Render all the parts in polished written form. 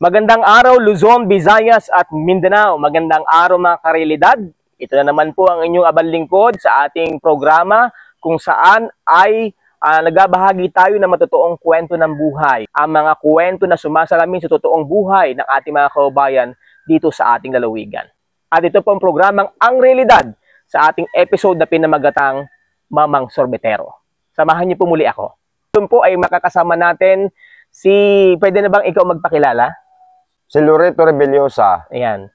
Magandang araw Luzon, Visayas at Mindanao. Magandang araw mga karealidad. Ito na naman po ang inyong abang lingkod sa ating programa kung saan ay nagbabahagi tayo ng matotoong kwento ng buhay. Ang mga kwento na sumasalamin sa totoong buhay ng ating mga kababayan dito sa ating lalawigan. At ito po ang programang Ang Realidad sa ating episode na pinamagatang Mamang Sorbetero. Samahan niyo po muli ako. Doon po ay makakasama natin pwede na bang ikaw magpakilala? Si Loreto Rebeliosa. Ayan.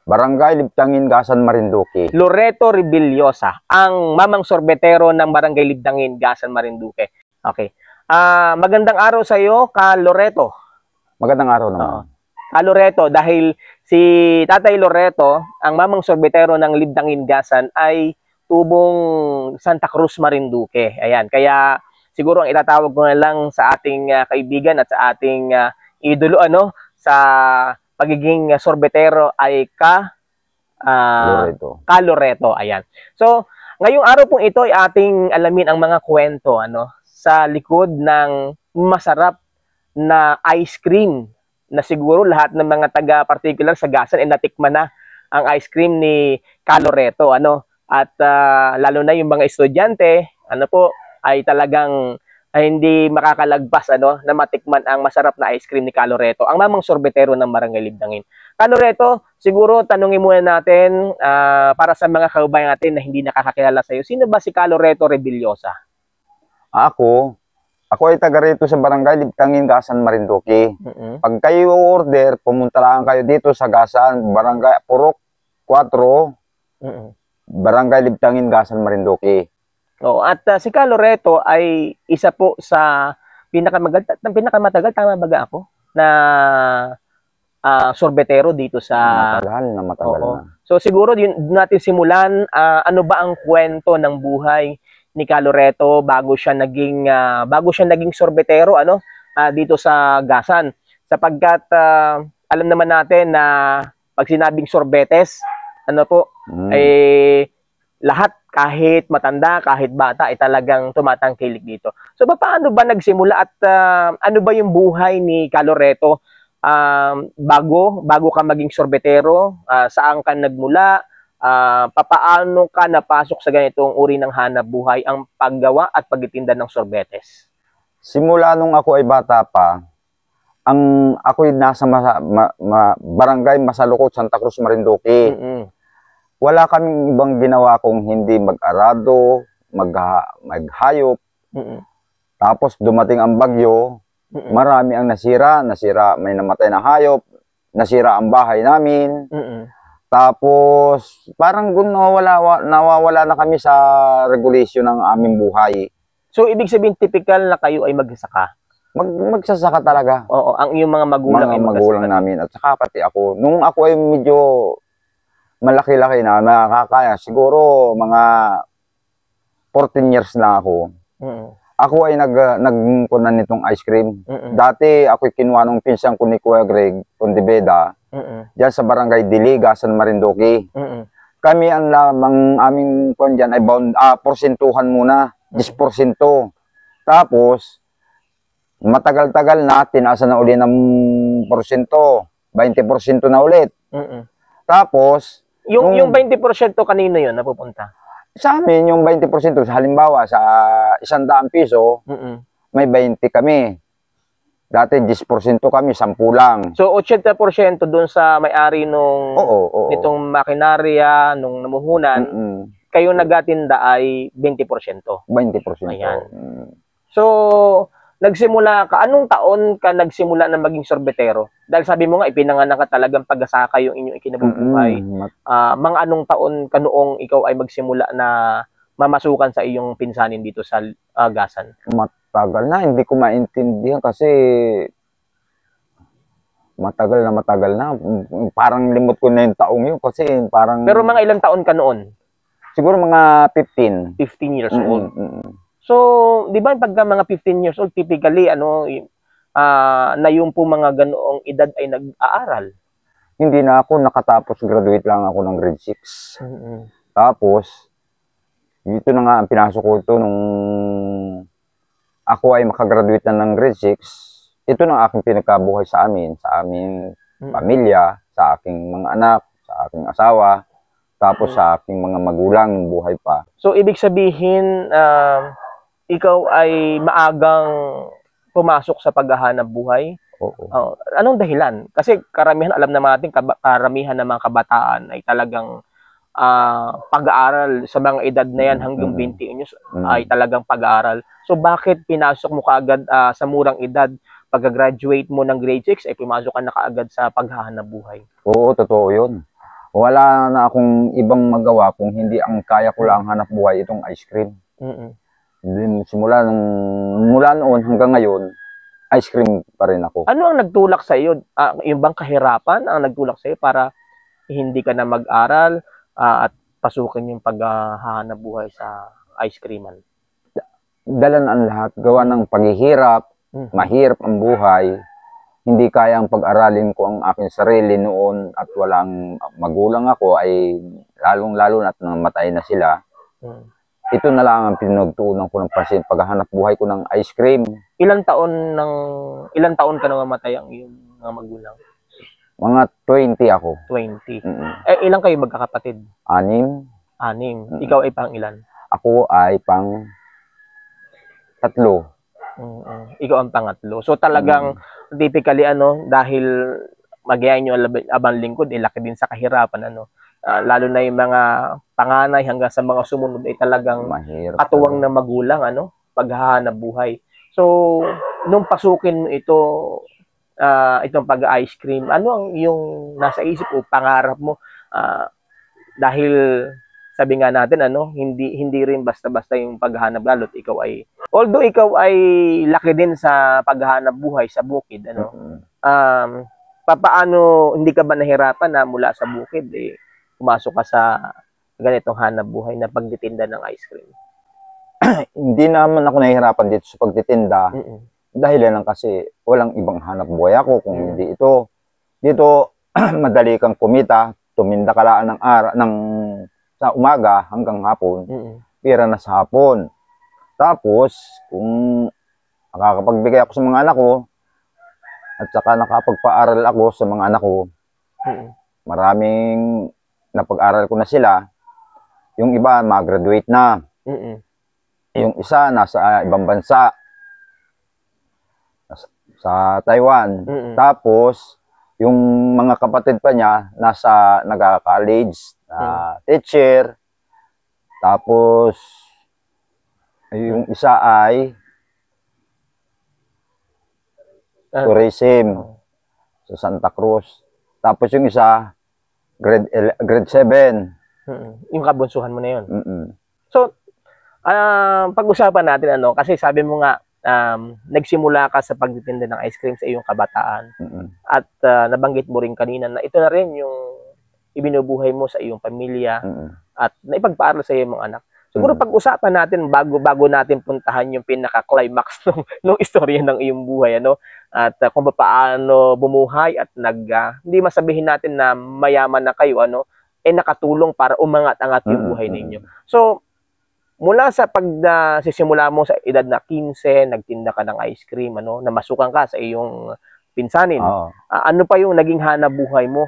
Barangay Libtangin, Gasan, Marinduque. Loreto Rebeliosa, ang mamang sorbetero ng Barangay Libtangin, Gasan, Marinduque. Okay. Magandang araw sa iyo, Ka Loreto. Magandang araw naman. Ka Loreto, dahil si Tatay Loreto, ang mamang sorbetero ng Libtangin, Gasan, ay tubong Santa Cruz, Marinduque. Ayan. Kaya siguro ang itatawag ko na lang sa ating kaibigan at sa ating idolo, sa pagiging sorbetero ay Ka Loreto. Ayan. So, ngayong araw pong ito ay ating alamin ang mga kwento sa likod ng masarap na ice cream na siguro lahat ng mga taga-particular sa Gasan ay natikman na ang ice cream ni Ka Loreto. At lalo na yung mga estudyante, ay talagang hindi makakalagpas na matikman ang masarap na ice cream ni Ka Loreto, ang mamang sorbetero ng Barangay Libtangin. Ka Loreto, siguro tanungin muna natin para sa mga kababayan natin na hindi nakakakilala sa iyo, sino ba si Ka Loreto Rebeliosa? Ako ay taga rito sa Barangay Libtangin, Gasan, Marinduque. Pag kayo order, pumunta lang kayo dito sa Gasan, Barangay Purok 4, Barangay Libtangin, Gasan, Marinduque. At si Ka Loreto ay isa po sa pinakamatagal, tama ba ako, na sorbetero dito sa... Matagal na. So siguro natin simulan, ano ba ang kwento ng buhay ni Ka Loreto bago siya naging sorbetero dito sa Gasan. Sapagkat alam naman natin na pag sinabing sorbetes, lahat, kahit matanda, kahit bata, ay talagang tumatangkilik dito. So, paano ba nagsimula at ano ba yung buhay ni Ka Loreto bago ka maging sorbetero? Saan ka nagmula? Paano ka napasok sa ganitong uri ng hanap buhay, ang paggawa at pagtitinda ng sorbetes? Simula nung ako ay bata pa, ako'y nasa Barangay Masalukot, Santa Cruz, Marinduque. Wala kaming ibang ginawa kung hindi mag-arado, maghayop. Tapos dumating ang bagyo, marami ang nasira, may namatay na hayop, nasira ang bahay namin. Tapos parang nawawala na kami sa regulation ng aming buhay. So ibig sabihin typical na kayo ay magsasaka? Magsasaka talaga. Oo, ang iyong mga magulang ay magulang namin at saka pati ako. Nung ako ay medyo malaki-laki na, nakakaya. Siguro mga 14 years na ako. Ako ay nagkunan nitong ice cream. Dati ako kinuha ng pinsang ko ni Kuya Greg Condibeda diyan sa Barangay Dili, Gasan, Marinduque. Kami ang aming kon diyan ay porsentuhan muna, 10%. Tapos matagal-tagal na tinaasa na uli ng porsyento, 20% na ulit. Tapos yung 20% kanino yun napupunta? Sa amin, yung 20%, halimbawa sa 100 piso, may 20 kami. Dati 10% kami, 10 lang. So 80% doon sa may-ari nitong makinarya, nung namuhunan, kayo nagatinda ay 20%. 20%. Ayan. So, nagsimula ka, anong taon ka nagsimula na maging sorbetero? Dahil sabi mo nga, ipinanganak ka talagang pag-asaka yung inyong ikinabubuhay. Mga anong taon ka noong ikaw ay magsimula na mamasukan sa iyong pinsanin dito sa Gasan? Matagal na, hindi ko maintindihan kasi matagal na. Parang limot ko na yung taong yun kasi parang... Pero mga ilang taon ka noon? Siguro mga 15. 15 years old. So, di ba pagka mga 15 years old, typically, na yung po mga ganoong edad ay nag-aaral? Hindi na ako nakatapos, graduate lang ako ng grade 6. Tapos, dito na nga ang pinasok ko ito nung ako ay makagraduate na ng grade 6. ito na aking pinagkabuhay sa aming pamilya, sa aking mga anak, sa aking asawa, tapos sa aking mga magulang ng buhay pa. So, ibig sabihin, ikaw ay maagang pumasok sa paghahanap buhay? Oo. Anong dahilan? Kasi karamihan, alam naman natin, karamihan ng mga kabataan ay talagang pag-aaral sa mga edad na yan hanggang 20 anyos ay talagang pag-aaral. So, bakit pinasok mo kaagad sa murang edad? Pagka-graduate mo ng grade 6, ay pumasok ka na kaagad sa paghahanap buhay? Oo, totoo yun. Wala na akong ibang magawa kung hindi ang kaya ko lang hanap buhay itong ice cream. Then, mula noon hanggang ngayon, ice cream pa rin ako. Ano ang nagtulak sa iyo? Yung bang kahirapan ang nagtulak sa iyo para hindi ka na mag-aral at pasukin yung paghahanap buhay sa ice creaman? Dalan ang lahat. Gawa ng paghihirap, mahirap ang buhay. Hindi kayang pag-aralin ko ang aking sarili noon at walang magulang ako ay lalong-lalo na't namatay na sila. Ito na lang ang pinagtuunan ko ng pansin, paghahanap buhay ko ng ice cream. Ilang taon ka nang mamatay ang iyong mga magulang? Mga 20 ako. 20. Ilang kayo magkakapatid? 6. 6. Ikaw ay pang ilan? Ako ay pang 3. Ikaw ang pangatlo. So talagang typically dahil magayain nyo abang lingkod, laki din sa kahirapan lalo na yung mga panganay hanggang sa mga sumunod ay talagang mahirap, katuwang na magulang paghahanap buhay. So nung pasukin mo itong pag-ice cream, ano ang yung nasa isip o pangarap mo? Dahil sabi nga natin hindi rin basta-basta yung paghahanap, lalo't although ikaw ay laki din sa paghahanap buhay sa bukid, papaano, hindi ka ba nahirapan na mula sa bukid pumasok ka sa ganitong hanap buhay na pagtitinda ng ice cream? Hindi naman ako nahihirapan dito sa pagtitinda. Dahil lang kasi walang ibang hanap buhay ako kung hindi ito. Dito madali kang kumita, tuminda ka lang sa umaga hanggang hapon, pira na sa hapon. Tapos, kung nakakapagbigay ako sa mga anak ko, at saka nakapagpaaral ako sa mga anak ko, maraming napag-aral ko na sila. Yung iba, mag-graduate na. Yung isa, nasa ibang bansa, sa Taiwan. Tapos, yung mga kapatid pa niya, nagka-college, teacher. Tapos, yung isa ay tourism sa Santa Cruz. Tapos yung isa, grade 7. Yung kabunsuhan mo na yun. So, pag-usapan natin kasi sabi mo nga, nagsimula ka sa pagtitinda ng ice cream sa iyong kabataan. At nabanggit mo rin kanina na ito na rin yung ibinubuhay mo sa iyong pamilya at naipagpaaral sa iyong mga anak. Siguro pag-usapan natin bago natin puntahan yung pinaka-climax ng istorya ng iyong buhay, at kung paano bumuhay at hindi masabihin natin na mayaman na kayo, nakatulong para umangat-angat yung buhay ninyo. So, mula sa pagsisimula mo sa edad na 15, nagtinda ka ng ice cream, namasukan ka sa iyong pinsanin. Ano pa yung naging hanap buhay mo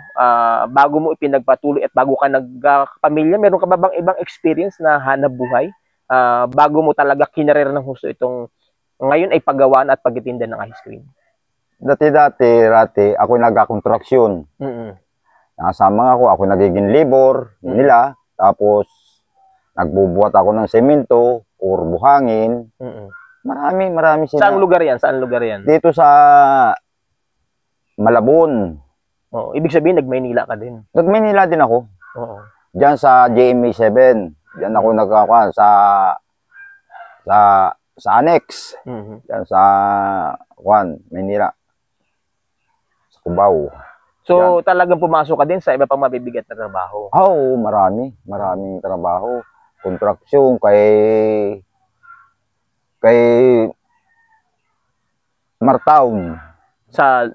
bago mo ipinagpatuloy at bago ka nagpamilya? Meron ka ba bang ibang experience na hanap buhay bago mo talaga kinarir ng husto itong ngayon ay paggawaan at pagtitinda ng ice cream? Dati, ako nagka-construction. Nasama ako nagiging labor nila. Tapos, nagbubuhat ako ng semento or buhangin. Marami sila. Saan lugar yan? Dito sa Malabon. Ibig sabihin, nag-Maynila ka din? Nag-Maynila din ako. Diyan sa JMA 7. Diyan ako nagkakaroon sa Annex. Diyan sa Maynila. Sa Cubao. So, talagang pumasok ka din sa iba pang mabibigat na trabaho? Oo, maraming trabaho. Construction kay Martaon. Sa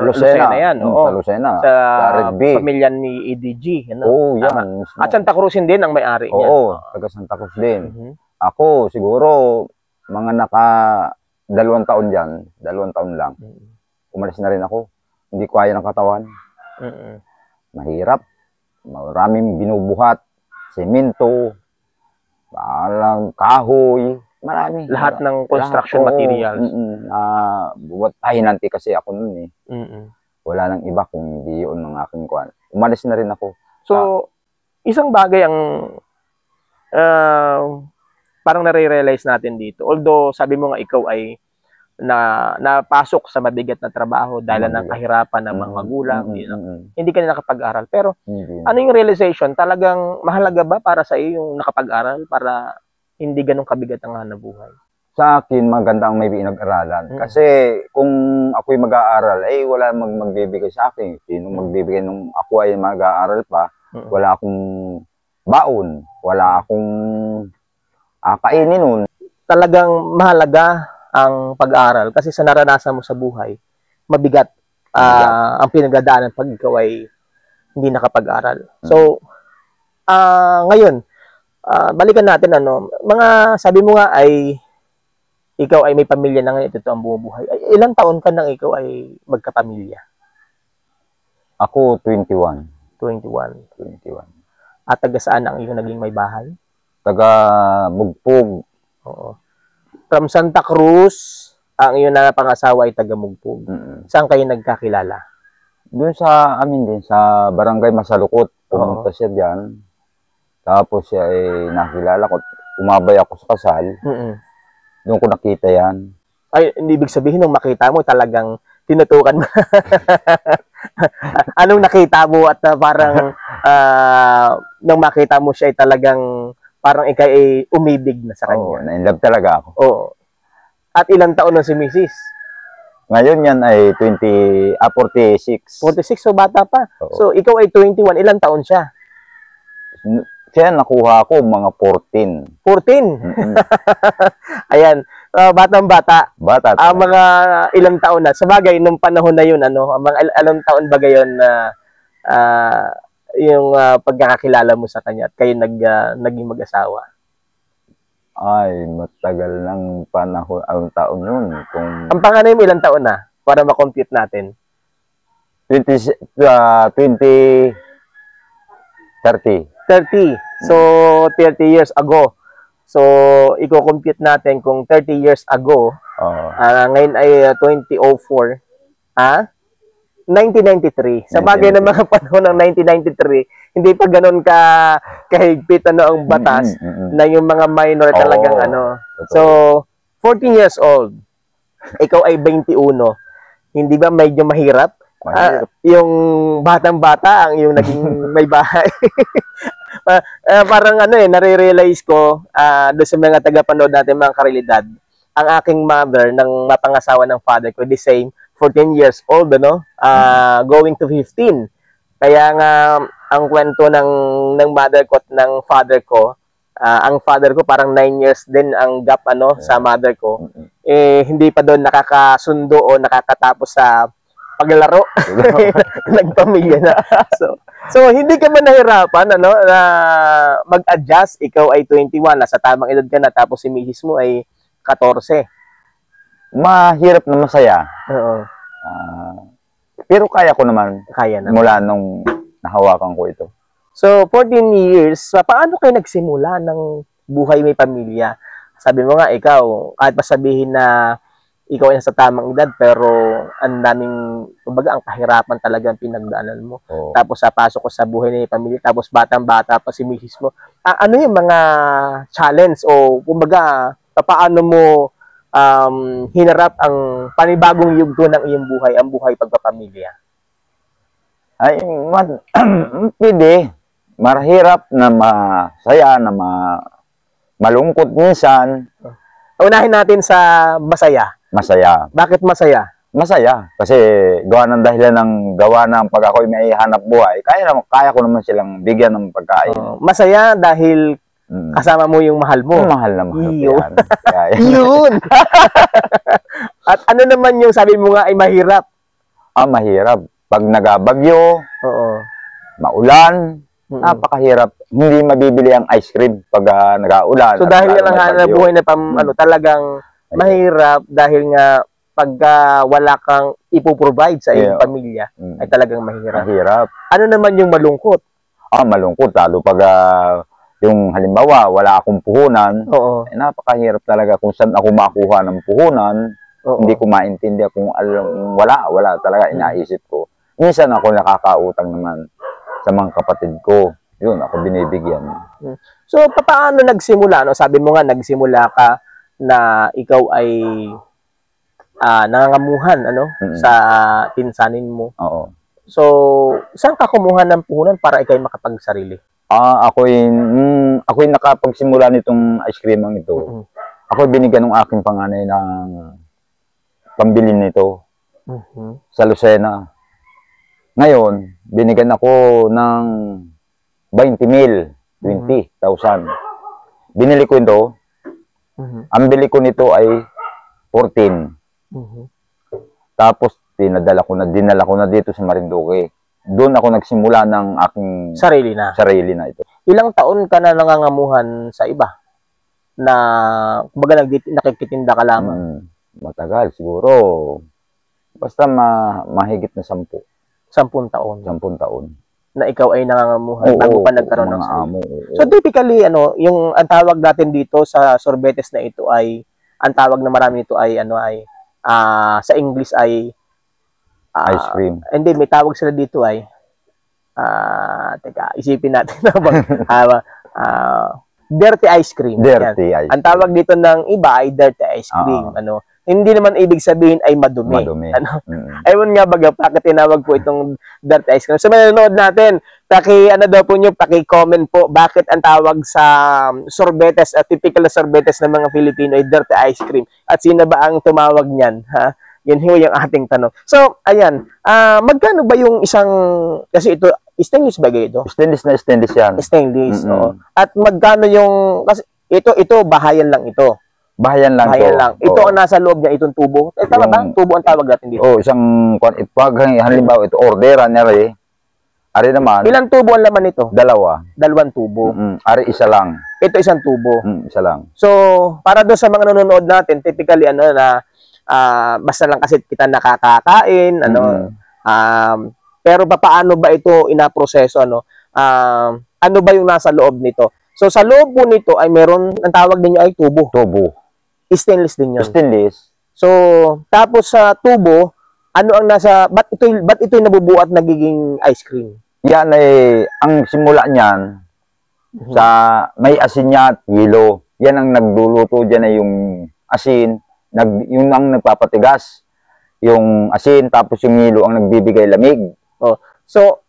Lucena yan. Sa Lucena. Sa pamilya ni EDG. Oo, yan. At Santa Cruz din ang may-ari niyan. Oo, taga Santa Cruz din. Ako, siguro, mga 2 taon dyan, 2 taon lang. Umalis na rin ako. Hindi ko kaya ng katawan. Mahirap. Maraming binubuhat. Semento. Kahoy. Marami. Lahat ng construction materials. Buwat pahinanti kasi ako nun eh. Wala nang iba kung hindi yun ng aking kuwan. Umalis na rin ako. So, isang bagay ang parang nare-realize natin dito. Although, sabi mo nga ikaw ay napasok sa mabigat na trabaho dahil ng kahirapan ng mga magulang, hindi ka na nakapag-aral. Pero, ano yung realization? Talagang mahalaga ba para sa iyo yung nakapag-aral para hindi ganun kabigat ang hanabuhay? Sa akin, maganda ang may pinag-aralan. Kasi kung ako'y mag-aaral, wala magbibigay sa akin. Sino magbibigay nung ako ay mag-aaral pa? Wala akong baon. Wala akong kainin nun. Talagang mahalaga ang pag-aaral kasi sa naranasan mo sa buhay, mabigat ang pinagdadaanan pag ikaw ay hindi nakapag-aral. So, ngayon, balikan natin mga sabi mo nga ay ikaw ay may pamilya na ngayon, ito ang bumubuhay. Ilang taon ka nang ikaw ay magkapamilya? Ako, 21. 21. At taga saan ang iyong naging may bahay? Taga Mugpog. Oo. From Santa Cruz, ang iyong napangasawa ay taga Mugpog. Saan kayo nagkakilala? Doon sa amin din, sa Barangay Masalukot. Pumunta siya diyan. Tapos siya ay nakilala ko. Umabay ako sa kasal. Doon ko nakita yan. Ay, ibig sabihin nung makita mo, talagang tinutukan mo. Anong nakita mo at parang nung makita mo siya ay talagang parang ikaw ay umibig na sa kanya? Oo, na-inlove talaga ako. Oo. At ilang taon na si Mrs.? Ngayon yan ay 46. 46, so bata pa. Oo. So ikaw ay 21, ilang taon siya? Siya nakuha ko mga 14. 14? Ayan, batang-bata. Bata. Ang mga ilang taon na. Sa bagay, nung panahon na yun, mga ilang taon ba gayon na yung pagkakakilala mo sa kanya at kayo naging mag-asawa? Ay, matagal ng panahon, ang taon yun. Ang panganay mo ilang taon na? Para ma-compute natin. 30. 30. So, 30 years ago. So, i-compute natin kung 30 years ago, ngayon ay 2004, 1993. Sa bagay ng mga panahon ng 1993, hindi pa ganoon kahigpit ang batas na yung mga minor talagang So, 14 years old. Ikaw ay 21. Hindi ba medyo mahirap? Yung batang-bata ang yung naging may bahay. Parang nare-realize ko doon sa mga taga-panood natin mga karilidad, ang aking mother ng mapangasawa ng father ko, the same, 14 years old, going to 15. Kaya nga, ang kwento ng mother ko at ng father ko, ang father ko parang 9 years din ang gap sa mother ko. Hindi pa doon nakakasundo o nakakatapos sa paglalaro. Nagpamilya na. So hindi ka man nahirapan na mag-adjust? Ikaw ay 21, nasa tamang edad ka na, tapos si misis mo ay 14. Mahirap na masaya. Oo. Pero kaya ko naman. Kaya naman. Mula nung nahawakan ko ito. So, 14 years, paano kayo nagsimula ng buhay may pamilya? Sabi mo nga, ikaw, kahit pa sabihin na ikaw ay nasa tamang edad, pero ang daming, kumbaga, ang kahirapan talaga ang pinagdaanan mo. Oo. Tapos, pasok ko sa buhay ng pamilya, tapos batang-bata pa si misis mo. Ano yung mga challenge o, kumbaga, paano mo hinarap ang panibagong yugto ng iyong buhay, ang buhay pagpapamilya? Ay, pwede. Mahirap na masaya, na malungkot minsan. Unahin natin sa masaya. Masaya. Bakit masaya? Masaya. Kasi gawa ng dahilan ng gawa ng pag ako'y may hanap buhay, kaya ko naman silang bigyan ng pagkain. Masaya dahil kasama mo yung mahal mo. Mahal na mahal. Yun. Yun. At ano naman yung sabi mo nga ay mahirap? Mahirap. Pag nagabagyo, maulan, napakahirap. Hindi mabibili ang ice cream pag nag-aulan. So dahil yan ang hanap buhay na talagang Mahirap dahil nga pagka wala kang ipoprovide sa iyong pamilya, ay talagang mahirap. Mahirap. Ano naman yung malungkot? Malungkot. Lalo pag yung halimbawa, wala akong puhunan, napakahirap talaga kung saan ako makuha ng puhunan. Hindi ko maintindihan kung wala talaga inaisip ko. Minsan ako nakakautang naman sa mga kapatid ko. Yun, ako binibigyan. So, paano nagsimula? No? Sabi mo nga, nagsimula ka na ikaw ay nangangamuhan sa pinsanin mo. Oo. So, saan ka kumuha ng puhunan para ikaw makapagsarili? Ako'y nakapagsimula nitong ice cream ito. Ako'y binigyan ng aking panganay ng pambili nito sa Lucena. Ngayon, binigyan ako ng 20,000. Binili ko ito. Ang bili ko nito ay 14. Tapos, dinala ko na dito sa Marinduque. Doon ako nagsimula ng aking sarili na ito. Ilang taon ka na nangangamuhan sa iba? Na, kumbaga, nakikitinda ka lamang? Matagal, siguro. Basta mahigit na 10. 10 taon? 10 taon. Na ikaw ay nangangamuhan bago pa nagkaroon ng sarili. So, Oo. typically, yung ang tawag natin dito sa sorbetes na ito ay, ang tawag na marami nito ay, sa English ay, ice cream. Hindi, may tawag sila dito ay, teka, isipin natin na dirty ice cream. Dirty ice cream. Ang tawag dito ng iba ay dirty ice cream. Hindi naman ibig sabihin ay madumi. Ayun nga baga, bakit tinawag po itong dirty ice cream. So, manonood natin, paki-comment po, bakit ang tawag sa sorbetes, typical na sorbetes ng mga Filipino ay dirty ice cream. At sino ba ang tumawag niyan? Ha? Yun yung ating tanong. So, ayan, magkano ba yung isang, kasi ito, stainless ba ito? Stainless na stainless yan. Stainless, oo. At magkano yung, kasi ito, bahayan lang ito. Bahayan lang. Ito ang nasa loob niya, itong tubo. Tama ba? Tubo ang tawag natin dito. Isang, pag halimbawa, ito, orderan niya rin. Ari naman. Ilang tubo ang laman nito? 2. 2 tubo. Ari isa lang. Ito isang tubo. Isa lang. So, para doon sa mga nanonood natin, typically, basta lang kasi kita nakakakain, pero paano ba ito inaproseso, ano ba yung nasa loob nito? So, sa loob po nito ay meron, ang tawag ninyo ay tubo. Stainless din yun. Stainless. So, tapos sa tubo, ano ang nasa, ba't ito nabubuo at nagiging ice cream? Yan ay, ang simula niyan, sa may asin niya at hilo. Yan ang nagluluto dyan ay yung asin, yung ang nagpapatigas. Yung asin, tapos yung hilo ang nagbibigay lamig. So,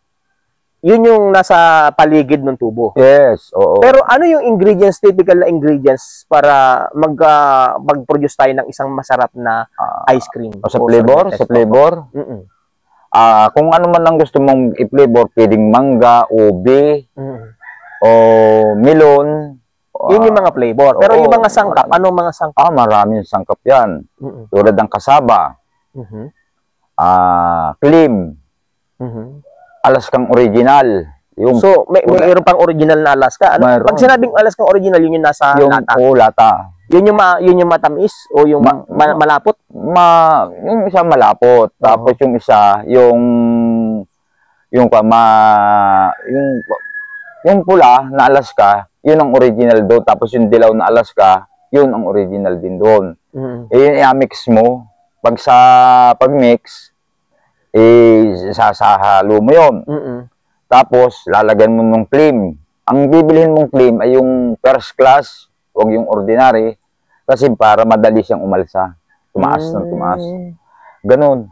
yun yung nasa paligid ng tubo. Yes, oo. Pero ano yung ingredients, typical na ingredients para mag-produce tayo ng isang masarap na ice cream? Sa flavor? Sa flavor? Kung ano man ang gusto mong i-flavor, pwedeng mangga, ube, o melon. Yun yung mga flavor. Pero yung mga sangkap, anong mga sangkap? Maraming sangkap yan. Tulad ng kasaba, clim, Alaskang original. So, mayroon pang original na Alaska. Pag sinabing Alaskang original, yun yung nasa lata? Lata. Yun yung matamis o yung malapot? Yung isa malapot. Tapos yung isa, yung pula na Alaska, yun ang original doon. Tapos yung dilaw na Alaska, yun ang original din doon. I-mix mo. Pag-mix, sasahalo mo yun. Tapos, lalagyan mo ng clean. Ang bibilihin mong clean ay yung first class, huwag yung ordinary, kasi para madali siyang umalsa. Tumaas ng tumaas. Ganun.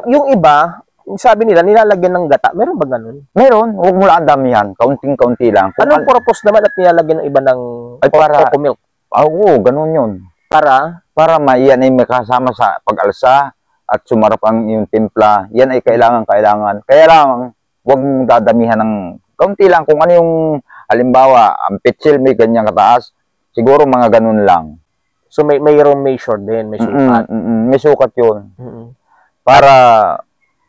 Yung iba, sabi nila, nilalagyan ng gata. Meron ba ganun? Meron. Huwag mo lang damihan. Kaunting-kaunti lang. Anong purpose naman at nilalagyan ng iba ng coco milk? Oo, ganun yun. Para maiyan ay makasama sa pag-alsa at sumarap ang yung timpla. Yan ay kailangan. Kaya lang, huwag mong dadamihan ng kaunti lang. Kung ano yung, halimbawa, ang pitsil may ganyang kataas, siguro mga ganun lang. So, mayroong measure din, may sukat. May sukat yun. Para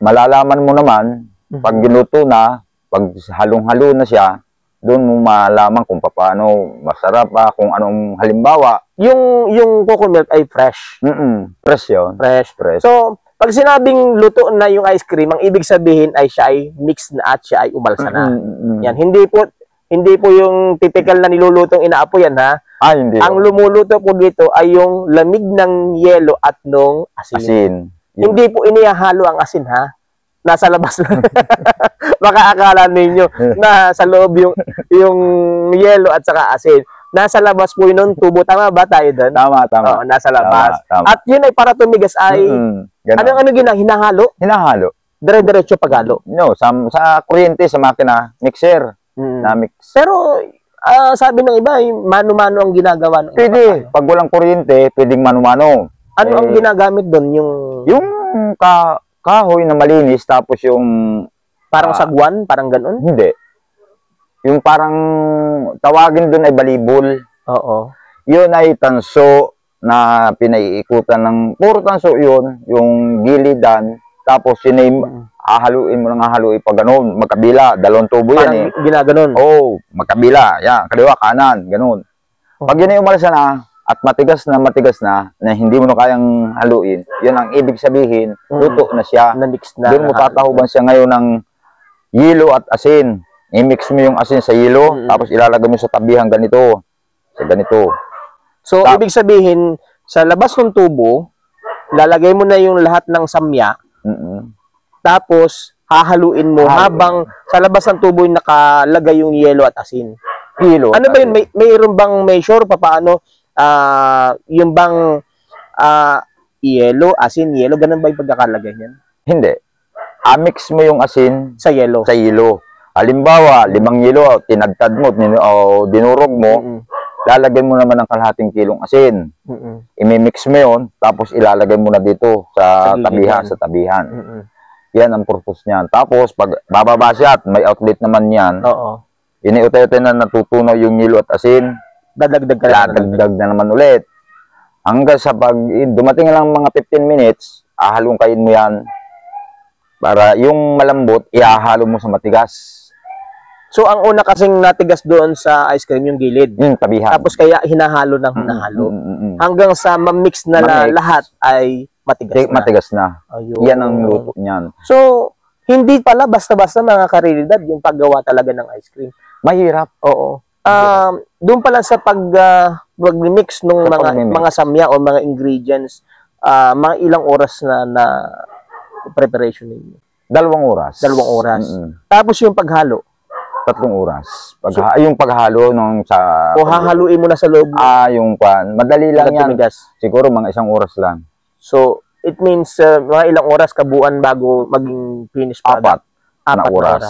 malalaman mo naman, pag ginuto na, pag halong-halo na siya, doon mo malaman kung paano masarap kung anong halimbawa. Yung coconut milk ay fresh. Fresh yun. Fresh. So, pag sinabing luto na yung ice cream, ang ibig sabihin ay siya ay mix na at siya ay umalsa na. Yan, hindi po yung typical na nilulutong inaapo yan, ha? Hindi. Ang lumuluto po dito ay yung lamig ng yelo at nung asin. Hindi po inihahalo ang asin, ha? Nasa labas lang. Baka akala ninyo na sa loob yung yelo at saka asin. Nasa labas po yun tubo. Tama ba tayo doon? Tama. Oo, nasa labas. Tama. At yun ay para tumigas ay hinahalo? Hinahalo. Dire-diretso paghalo. No, sa kuryente, sa makina, mixer. Na mix. Pero sabi ng iba, mano-mano ang ginagawa. Pwede. Pag walang kuryente, pwedeng mano-mano. Ano ang ginagamit doon? Yung kahoy na malinis, tapos yung... Parang sagwan? Parang ganun? Hindi. Yung parang tawagin doon ay balibol. Oo. Yun ay tanso na pinaiikutan ng... Puro tanso yun. Yung gilidan. Tapos yun ay hahaluin mo ng hahaluin pag ganun. Magkabila. Dalawang tubo yan Ginaganon? Oo. Magkabila. Yan. Kaliwa, kanan. Ganun. Pag yun ay umalasa na, at matigas na hindi mo na kayang haluin, yun ang ibig sabihin, luto na siya. Na-mix na. Doon mo tatahuban siya ngayon ng yelo at asin. I-mix mo yung asin sa yelo, tapos ilalagay mo sa tabihan ganito. Sa ganito. So, ibig sabihin, sa labas ng tubo, lalagay mo na yung lahat ng samya, tapos hahaluin mo habang sa labas ng tubo yung nakalagay yung yelo at asin. Ano ba yun? Mayroon bang measure paano yung bang yelo, asin, yelo, ganun ba yung pagkakalagay niyan? Hindi. Mix mo yung asin sa yelo. Halimbawa, 5 yelo, tinagtad mo, dinurog mo, lalagay mo naman ng kalahating kilong asin. I-mix mo yun, tapos ilalagay mo na dito sa tabihan. Yan ang purpose niyan. Tapos, pag bababa siya at may outlet naman yan, iniutay-utay na natutunaw yung yelo at asin, dadagdag na naman ulit. Hanggang sa pag dumating lang mga 15 minutes, ahalungkayin mo yan para yung malambot, ihahalo mo sa matigas. So, ang una kasing natigas doon sa ice cream, yung gilid. Yung tabihan. Tapos kaya hinahalo ng hinahalo. Hanggang sa ma-mix na lahat ay matigas na. Ayun. Yan ang luto niyan. So, hindi pala basta-basta mga karealidad yung paggawa talaga ng ice cream. Mahirap. Oo. Doon pala sa pag-mix ng mga samya o mga ingredients, mga ilang oras na preparation ninyo? 2 oras. 2 oras. Tapos yung paghalo? 3 oras. Yung paghalo nung sa... O hahaluin mo na sa loob? Yung pan. Madali lang yan. Siguro mga 1 oras lang. So, it means mga ilang oras kabuuan bago maging finished product? 4 na oras.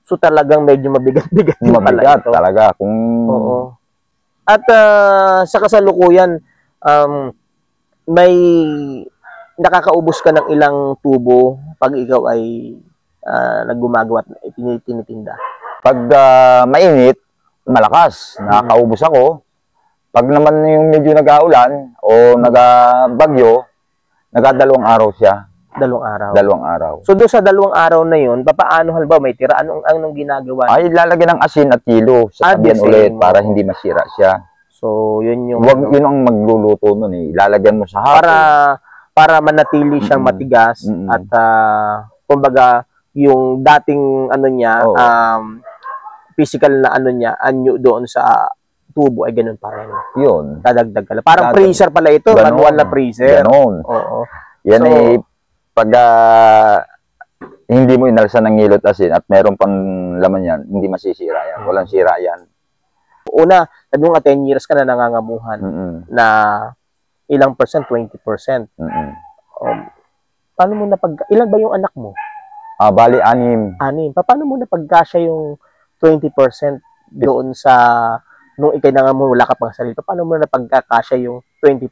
So, talagang medyo mabigat-bigat din pala ito. Mabigat talaga. Oo. At sa kasalukuyan, may nakakaubos ka ng ilang tubo pag ikaw ay naggumagawa at tinitinda? Pag mainit, malakas. Nakakaubos ako. Pag naman yung medyo nag-aulan o nag-bagyo, nag-2 araw siya. 2 araw? 2 araw. So, doon sa 2 araw na yun, paano halimbawa may tira? Anong ginagawa? Ay, lalagyan ng asin at yelo sa tabihan ulit para hindi masira siya. So, yun yung... Yun ang magluluto nun eh. Ilalagyan mo sa hapon. Para manatili siyang matigas at kumbaga yung dating physical na anyo doon sa tubo ay ganun pa rin. Yun. Dadagdag ka lang. Parang freezer pala ito, manual na freezer. Ganon. Oo. Yan pag hindi mo inalsan ng yelo at asin at meron pang laman yan, hindi masisira yan. Walang sira yan. Una, sabi mo nga 10 years ka na nangangamuhan na ilang percent? 20%. Paano mo ilan ba yung anak mo? Bali, 6. 6. Paano mo napagkasya yung 20% doon sa nung ikay na nga mo wala ka pang sarili? Paano mo napagkakasya yung 20%?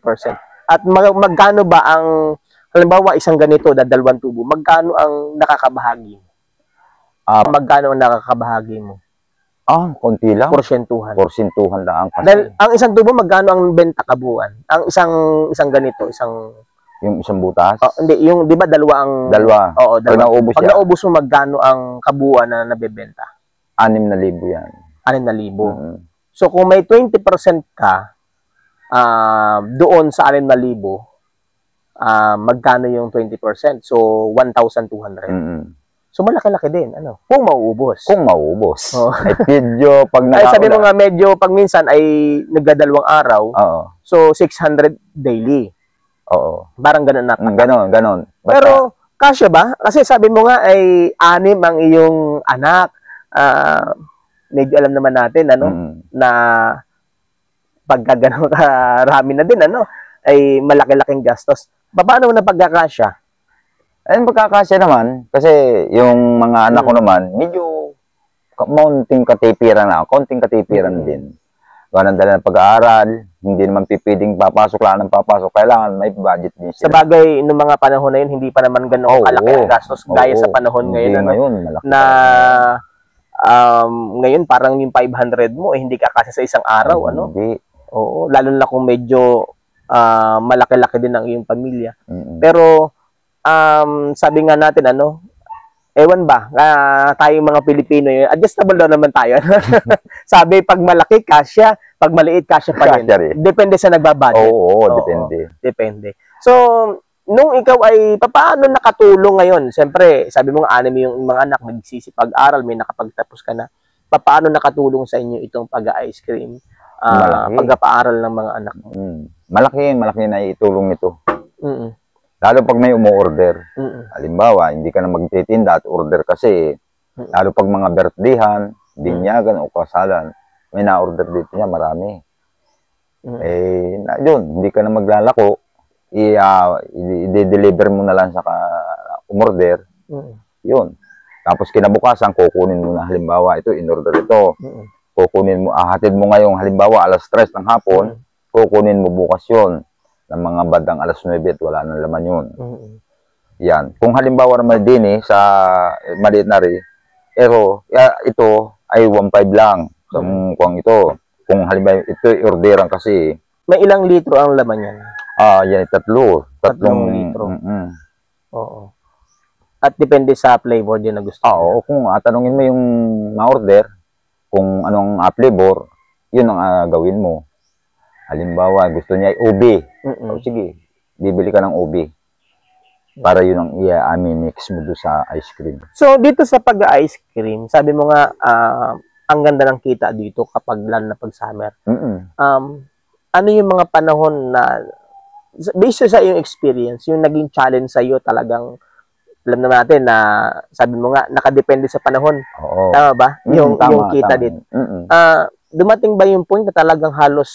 At magkano ba ang halimbawa isang ganito, 2 tubo, magkano ang nakakabahagi mo? Magkano ang nakakabahagi mo? Konti lang. Porsyentuhan. Porsentuhan lang. Dahil ang isang tubo, magkano ang benta kabuuan? Ang isang ganito, yung isang butas? Hindi, yung, di ba, 2 ang... 2. Oo, 2. Pag naubos mo, magkano ang kabuuan na nabebenta? 6,000 yan. 6,000. So, kung may 20% ka doon sa 6,000, magkano yung 20%? So, 1,200. So, malaki-laki din. Ano? Kung mauubos. Kung mauubos. Oh. At medyo, pag ay, sabi mo nga, medyo, pag minsan ay nagdadalawang araw, so 600 daily. Oo. Parang ganun na. Ganon. Pero, kasya ba? Kasi sabi mo nga ay 6 ang iyong anak. Medyo alam naman natin, na pagka ganun karami na din, ay malaki-laking gastos. Paano mo na pagkakasya? Ayun, pagkakasya naman, kasi yung mga anak ko naman, medyo konting katipiran din. Gawa ng dala ng pag-aaral, hindi naman pipiding papasok lang ng papasok, kailangan may budget din sila. Sa bagay, noong mga panahon na yun, hindi pa naman ganun kalaki ang gastos gaya sa panahon ngayon. Ngayon, parang yung 500 mo, hindi kakasya sa isang araw, Hindi. Oo, lalo na kung medyo malaki-laki din ang iyong pamilya. Pero, sabi nga natin, ewan ba, tayong mga Pilipino, adjustable daw naman tayo. Sabi, pag malaki, kasya, pag maliit, kasya pa rin. Depende sa nagbabudget. Oo, depende. So, nung ikaw ay, paano nakatulong ngayon? Siyempre, sabi mo nga, 6 yung mga anak, nagsisipag-aral, may nakapagtapos ka na. Paano nakatulong sa inyo itong pag-ice cream? Pagpapaaral ng mga anak mo? Malaki na itulong ito. Lalo pag may umu-order. Halimbawa, hindi ka na magtitinda at order kasi, lalo pag mga birthdayhan, binyagan o kasalan, may na-order dito niya, marami. Yun, hindi ka na maglalako, i-deliver mo na lang sa umorder. Yun. Tapos kinabukasan, kukunin mo na, halimbawa, ito, in-order ito. Kukunin mo, hatid mo ngayong, halimbawa, alas 3 ng hapon, kukunin mo bukas yun. Ng mga bandang alas 9 at wala nang laman yun. Yan. Kung halimbawa naman din sa maliit na rin, ito ay 1.5 lang. Kung ito, kung halimbawa ito orderan kasi. May ilang litro ang laman yan? Yan, 3 litro. Oo. At depende sa flavor din na gusto. Oo, kung tanungin mo yung ma-order, kung anong flavor, yun ang gawin mo. Halimbawa, gusto niya ay ubi. Sige, bibili ka ng ubi. Para yun ang mix mo doon sa ice cream. So, dito sa pag-ice cream, sabi mo nga, ang ganda ng kita dito kapag lalo na pag-summer. Ano yung mga panahon na, based sa iyong experience, yung naging challenge sa iyo talagang, alam na natin na, sabi mo nga, nakadepende sa panahon. Oo. Tama ba? Yung kita dito. Dumating ba yung point na talagang halos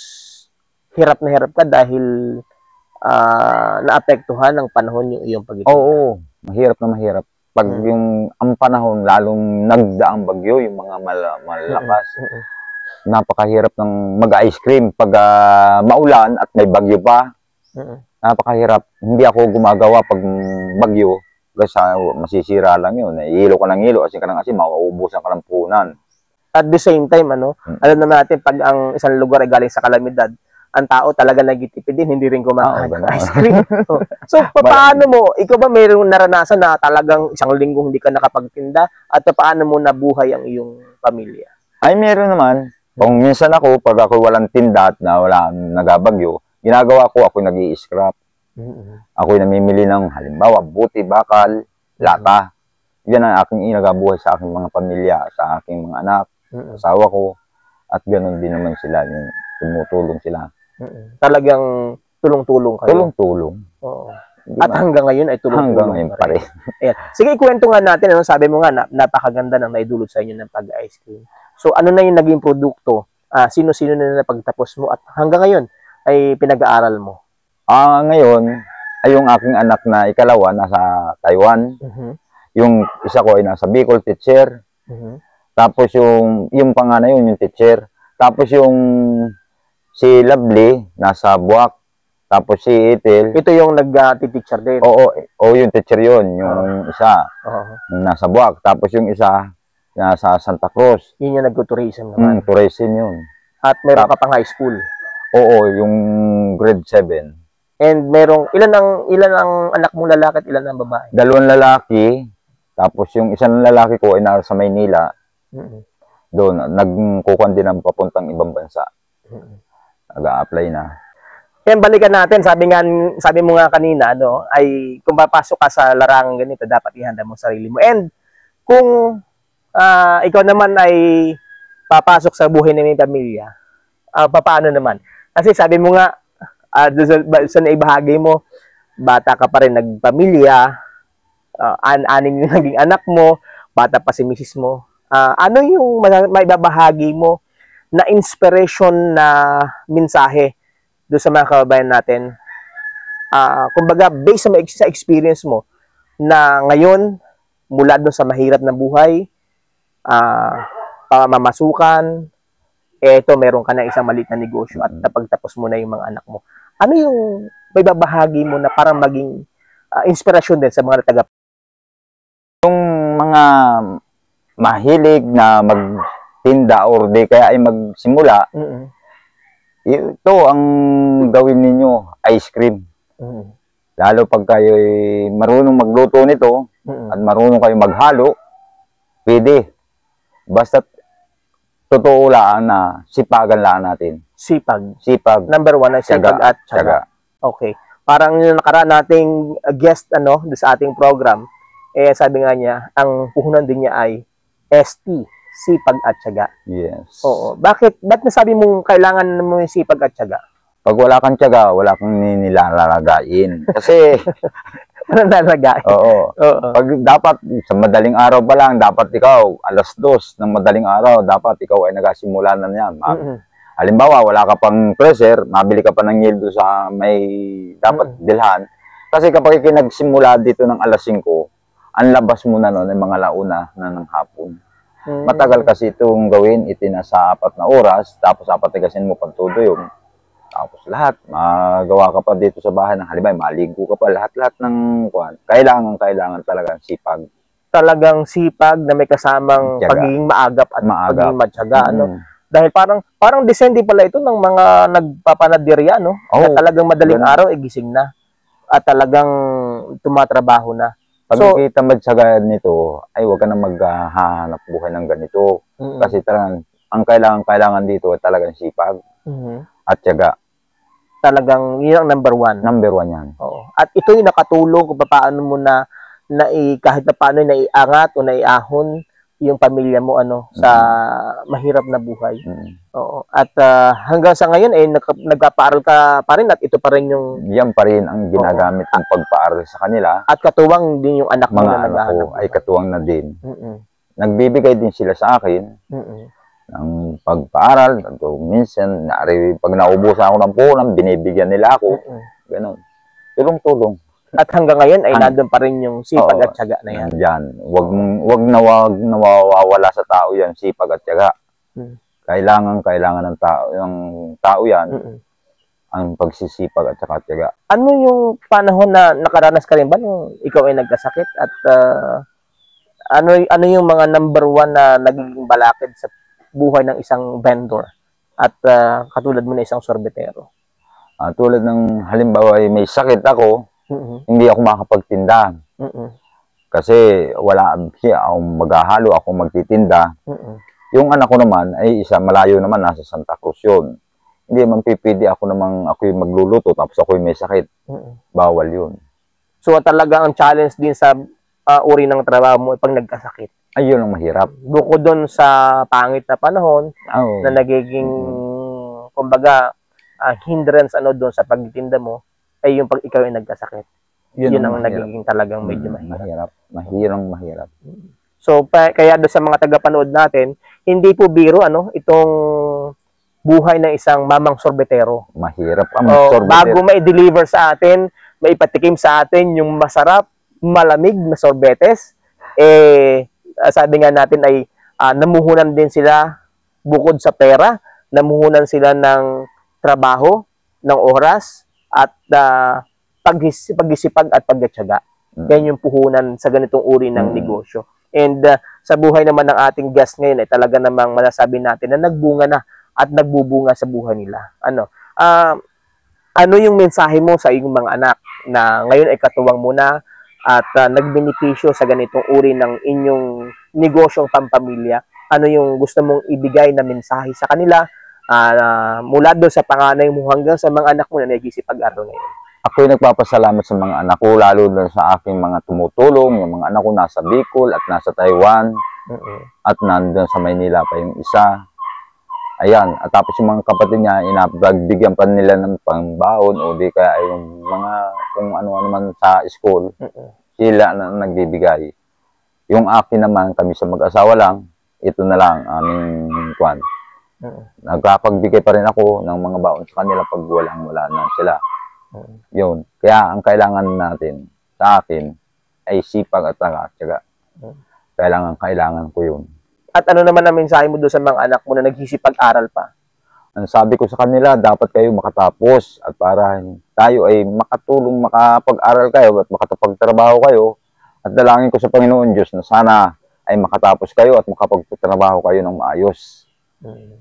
hirap na hirap ka dahil naapektuhan ng panahon yung iyong pagtitinda? Oo, mahirap na mahirap. Pag ang panahon, lalong nagdaang bagyo, yung mga malakas, napakahirap ng mag-ice cream. Pag maulan at may bagyo pa, napakahirap. Hindi ako gumagawa pag bagyo, kasi masisira lang yun. Ihilo ka ng hilo, asin ka ng asin, mauubusan ka ng punan. At the same time, alam naman natin, pag ang isang lugar ay galing sa kalamidad, ang tao talaga nagtitipid din, hindi rin kumakain ng ice cream. So, paano mo, ikaw ba mayroong naranasan na talagang isang linggo hindi ka nakapagtinda? At paano mo nabuhay ang iyong pamilya? Ay, meron naman. Kung minsan ako, pag ako walang tinda at wala nagabagyo, ginagawa ko, ako nag-i-scrap. Ako namimili ng, halimbawa, buti, bakal, lata. Yan ang aking inagabuhay sa aking mga pamilya, sa aking mga anak, asawa ko. At ganoon din naman sila, yung tumutulong sila. Talagang tulong-tulong kayo. Tulong-tulong. Oo. At hanggang ngayon ay tulong-tulong. Hanggang ngayon pa rin. Ayan. Sige, ikwento nga natin. Sabi mo nga, napakaganda ng naidulot sa inyo ng pag-ice cream. So, ano na yung naging produkto? Sino-sino na napagtapos mo? At hanggang ngayon ay pinag-aaral mo? Ngayon, ay yung aking anak na ikalawa, nasa Taiwan. Yung isa ko ay nasa Bicol, teacher. Tapos yung panganay yun, yung teacher. Tapos yung si Lovely, nasa Buwak. Tapos si Ethel. Ito yung nag-teacher din? Oo, yung teacher yun. Yung isa, nasa Buwak. Tapos yung isa, nasa Santa Cruz. Yun yung nag-tourism naman? Tourism yun. At meron ka pang high school? Oo, yung grade 7. And ilan ang anak mong lalaki at ilan ang babae? 2 lalaki. Tapos yung isang lalaki ko ay nasa Maynila. Doon, nagkukuhan din ng papuntang ibang bansa. Nag-a-apply na. Yan, balikan natin. Sabi mo nga kanina, ano, ay kung papasok ka sa larangan ganito, dapat ihanda mo sarili mo. And kung ikaw naman ay papasok sa buhay ng may pamilya, paano naman? Kasi sabi mo nga, sa naibahagi mo, bata ka pa rin nagpamilya, anim yung naging anak mo, bata pa si misis mo. Ano yung maibabahagi mo na inspiration na mensahe doon sa mga kababayan natin? Kumbaga, based sa experience mo, na ngayon, mula doon sa mahirap na buhay, pamamasukan, eto, meron ka na isang maliit na negosyo at napagtapos mo na yung mga anak mo. Ano yung maibabahagi mo na parang maging inspirasyon din sa mga taga? Yung mga mahilig na magtinda or di kaya ay magsimula, ito ang gawin ninyo, ice cream. Lalo pag kayo ay marunong magluto nito at marunong kayo maghalo, pwede. Basta totoo lang na sipagan lang natin. Sipag. Number one ay sipag at tiyaga. Okay. Parang yung nakaraan nating guest doon sa ating program, sabi nga niya, ang puhunan din niya ay ST, sipag at tiyaga. Yes. Oo. Ba't nasabi mong kailangan mo yung sipag at tiyaga? Pag wala kang tiyaga, wala kang nilalagain. Kasi Walang lalagain. Oo. Pag dapat sa madaling araw pa lang, dapat ikaw 2:00 ng madaling araw, dapat ikaw ay nagasimula na niyan. Halimbawa, wala ka pang pressure, mabili ka pa ng yeldo sa may dapat bilhan. Kasi kapag nagsimula dito ng 5:00, ang labas mo na noon ay mga launa na ng hapon. Matagal kasi itong gawin, itinasa 4 na oras, tapos apatigasin mo pang todo yung tapos lahat, magawa ka pa dito sa bahay ng halimbawa, maligo ka pa, lahat-lahat ng kuwan. Kailangan talaga sipag. Talagang sipag na may kasamang tiyaga, pagiging maagap at pagiging matyaga. Dahil parang descending pala ito ng mga nagpapanadirya, no? Na talagang madaling araw, gising na. At talagang tumatrabaho na. Pag kita matyaga nito, ay huwag ka na maghahanap buhay ng ganito. Kasi talagang, ang kailangan dito ay talagang sipag at tiyaga. Talagang yun ang number one. Number one yan. Oo. At ito yung nakatulong kung paano mo na kahit na paano naiangat o naiahon yung pamilya mo sa mahirap na buhay. Oo. At hanggang sa ngayon ay nagpapaaral ka pa rin at ito pa rin yung yan pa rin ang ginagamit ng pagpaaral sa kanila. At katuwang din yung anak mo na naghahanap. Ay katuwang na din. Nagbibigay din sila sa akin ng pagpaaral. Minsan, pag naubusan ako ng puhunan, binibigyan nila ako. Ganun. Tulong-tulong. At hanggang ngayon ay nandun pa rin yung sipag at tiyaga na yan. Yan. Wag nawawala sa tao yan, sipag at tiyaga. Kailangan ng tao. Yung tao yan, ang pagsisipag at tiyaga. Ano yung panahon na nakaranas ka rin ba nung ikaw ay nagkasakit? At ano yung mga number one na nagiging balakid sa buhay ng isang vendor at katulad mo na isang sorbetero? Tulad ng halimbawa ay may sakit ako, hindi ako makapagtinda. Kasi wala akong maghahalo, ako magtitinda. Yung anak ko naman ay malayo naman, nasa Santa Cruz yun. Hindi man pipili ako yung magluluto tapos ako yung may sakit. Bawal yun. So talaga ang challenge din sa uri ng trabaho mo pag nagkasakit. Ayun ang mahirap. Bukod doon sa pangit na panahon na nagiging kumbaga hindrance doon sa pagtitinda mo ay yung pag ikaw ay nagkasakit. Yun ang nagiging talagang medyo mahirap. Mahirap. So kaya doon sa mga tagapanood natin, hindi po biro itong buhay ng isang mamang sorbetero. Mahirap ang sorbetero. Bago ma-deliver sa atin, maipatikim sa atin yung masarap, malamig na sorbetes, sabi nga natin ay namuhunan din sila bukod sa pera, namuhunan sila ng trabaho, ng oras, at pagsisipag at pagtitiyaga. Yan yung puhunan sa ganitong uri ng negosyo. And sa buhay naman ng ating guest ngayon ay talaga namang masasabi natin na nagbunga na at nagbubunga sa buhay nila. Ano yung mensahe mo sa iyong mga anak na ngayon ay katuwang mo na at nagbenepisyo sa ganitong uri ng inyong negosyong pampamilya ano yung gusto mong ibigay na mensahe sa kanila mula doon sa panganay mo hanggang sa mga anak mo na nagsisipag-aral ngayon? Ako'y nagpapasalamat sa mga anak ko, lalo na sa aking mga tumutulong. Yung mga anak ko nasa Bicol at nasa Taiwan. At nandun sa Maynila pa yung isa. Ayan, at tapos yung mga kapatid niya, inapagbigyan pa nila ng pangbaon o di kaya yung mga kung ano-ano man sa school, sila na nagbibigay. Yung akin naman, kami sa mag-asawa lang, ito na lang aming kwan. Nagkapagbigay pa rin ako ng mga baon sa kanila pag wala na sila. Yun. Kaya ang kailangan natin sa akin ay sipag at tiyaga. Kailangan ko yun. At ano naman ang mensahe mo doon sa mga anak mo na nagsisipag-aral pa? Ang sabi ko sa kanila, dapat kayo makatapos at para tayo ay makatulong, makapag-aral kayo at makapagtrabaho kayo. At dalangin ko sa Panginoon Diyos na sana ay makatapos kayo at makapagtrabaho kayo ng maayos.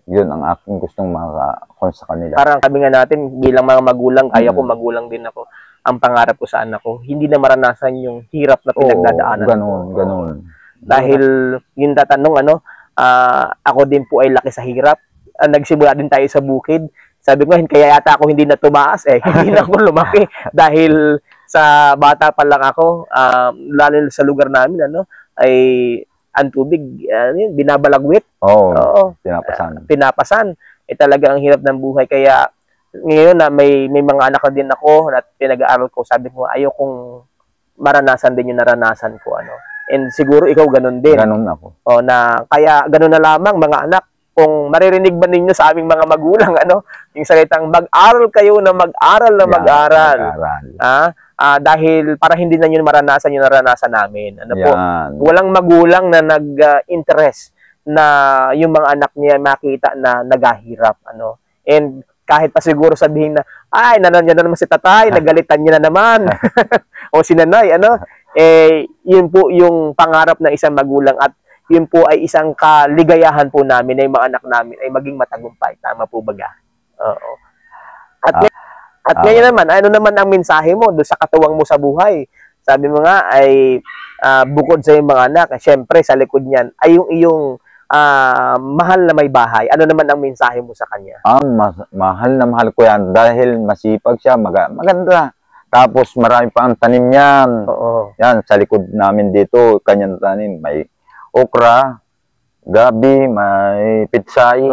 Yun ang aking gustong makakon sa kanila. Parang kami nga natin bilang mga magulang, kaya ko magulang din ako. Ang pangarap ko sa anak ko, hindi na maranasan yung hirap na pinagdadaanan. Ganun. Dahil yung tatanong, ako din po ay laki sa hirap. Nagsimula din tayo sa bukid. Sabi ko, kaya yata ako hindi na tumaas hindi na ako lumaki. Dahil sa bata pa lang ako, lalo sa lugar namin, ay ang tubig, binabalagwit. Oo. Pinapasan. Talaga ang hirap ng buhay. Kaya ngayon na may mga anak na din ako na pinag-aaral ko, sabi ko, ayokong maranasan din yung naranasan ko. And siguro ikaw ganun din. Ganun ako. Kaya ganun na lamang mga anak, kung maririnig ba ninyo sa aming mga magulang, yung salitang mag-aral kayo na mag-aral na mag-aral. Dahil para hindi na nyo maranasan yung naranasan namin. Walang magulang na nag-interest na yung mga anak niya makita na naghahirap. And kahit pa siguro sabihin na, ay, nandiyan na naman si tatay, nagalitan niya na naman. O si nanay, yun po yung pangarap ng isang magulang at yun po ay isang kaligayahan po namin na yung mga anak namin ay maging matagumpay. Tama po baga? Oo. At ngayon naman, ano naman ang mensahe mo doon sa katuwang mo sa buhay? Sabi mo nga ay bukod sa yung mga anak, syempre sa likod niyan ay yung iyong mahal na may bahay. Ano naman ang mensahe mo sa kanya? Mahal na mahal ko yan dahil masipag siya, maganda. Tapos marami pa ang tanim yan. Yan, sa likod namin dito, kanyang tanim. May okra, gabi, may pitsay.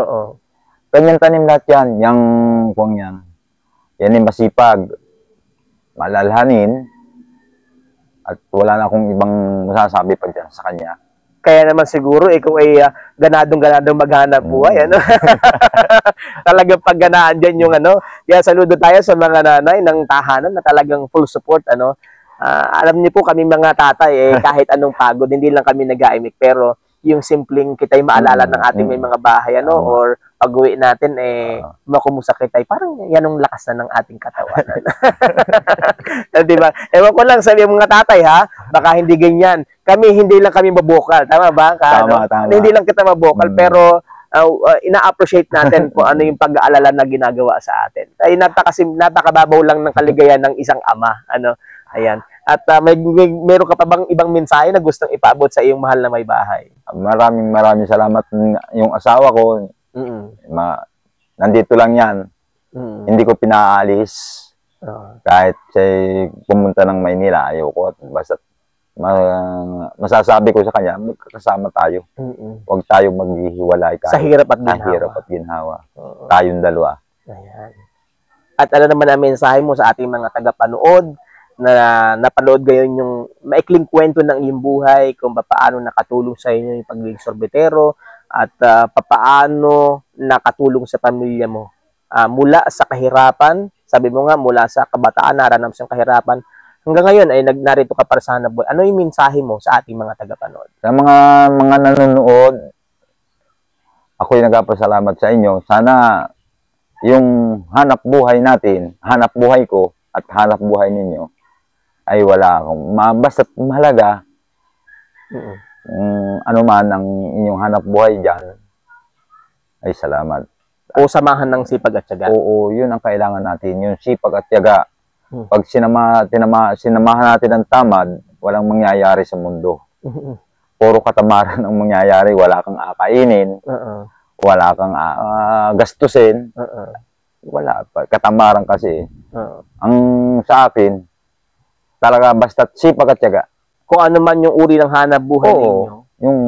Kanyang tanim lahat yan. Yang kung yan. Yan ay masipag. Malalhanin. At wala na akong ibang masasabi pa dyan sa kanya. Kaya naman siguro ikaw ay ganadong maghanap buhay, Talagang pagganaan dyan yung Kaya saludo tayo sa mga nanay ng tahanan na talagang full support, alam niyo po kami mga tatay, kahit anong pagod, hindi lang kami nag-aimik, pero yung simpleng kita'y maalala ng ating may mga bahay, or pag-uwi natin, makumusta kita'y, parang yan ang lakas na ng ating katawan. Diba? Ewan ko lang, sabi mga tatay, baka hindi ganyan. Hindi lang kami mabokal. Tama ba? Tama. Hindi lang kita mabokal, pero ina-appreciate natin kung ano yung pag-aalala na ginagawa sa atin. Ay napakababaw lang ng kaligayahan ng isang ama. Ayan. At meron ka pa bang ibang mensahe na gustong ipaabot sa iyong mahal na may bahay? Maraming salamat yung asawa ko. Nandito lang yan. Hindi ko pinaalis. Kahit siya pumunta ng Maynila, ayoko. At basta masasabi ko sa kanya, magkakasama tayo. Huwag tayo maghihiwalay. Sa hirap at ginhawa. Sa hirap at ginhawa. Tayong dalawa. Ayan. At ano naman ang mensahe mo sa ating mga tagapanood na napanood ngayon yung maikling kwento ng iyong buhay, kung paano nakatulong sa inyo yung pagiging sorbetero at paano nakatulong sa pamilya mo. Mula sa kahirapan, sabi mo nga, mula sa kabataan, naranasan kahirapan, hanggang ngayon ay narito ka para sa hanap buhay. Ano yung mensahe mo sa ating mga tagapanood? Sa mga nanonood, ako'y nagpapasalamat sa inyo. Sana yung hanap buhay natin, hanap buhay ko at hanap buhay ninyo ay wala akong basta't mahalaga. Ano man ang inyong hanap buhay dyan, ay salamat. O samahan ng sipag at tiyaga. Oo, yun ang kailangan natin, yung sipag at tiyaga. Pag sinamahan natin ang tamad, walang mangyayari sa mundo. puro katamaran ang mangyayari, wala kang akainin, wala kang gastusin, wala pa, katamaran kasi. Ang sa akin, talaga basta't sipag at tiyaga. Kung ano man yung uri ng hanap buhay ninyo, yung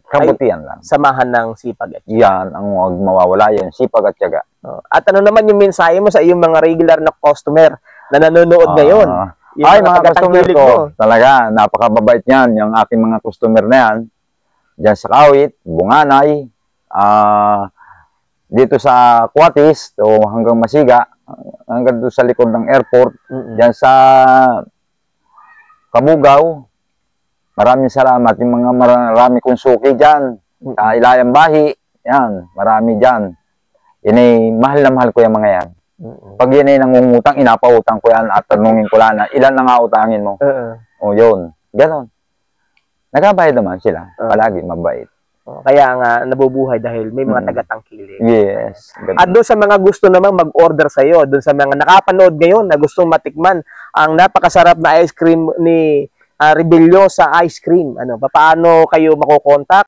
kabutihan lang. Samahan ng sipag at tiyaga. Yan, ang huwag mawawala yan, sipag at tiyaga. At ano naman yung mensahe mo sa iyong mga regular na customer na nanonood ngayon? Ay, mga customer ko, talaga, napakababait yan. Yung aking mga customer na yan, dyan sa Kawit, Bunganay, dito sa Kuatis, o hanggang Masiga, hanggang doon sa likod ng airport, dyan sa Kabugaw, maraming salamat. Yung mga marami kong suki dyan, sa Ilayang Bahi, yan, marami dyan. Mahal na mahal ko yung mga yan. Pag yan ay nangungutang, inapautang ko yan at tanungin ko lang na ilan na nga utangin mo. O yun, ganon. Nagabayad naman sila, palagi mabait. Kaya nga nabubuhay dahil may mga taga-tangkilik. Yes. At doon sa mga gusto namang mag-order sa iyo, doon sa mga nakapanood ngayon na gustong matikman ang napakasarap na ice cream ni Rebelio sa ice cream, paano kayo makokontak?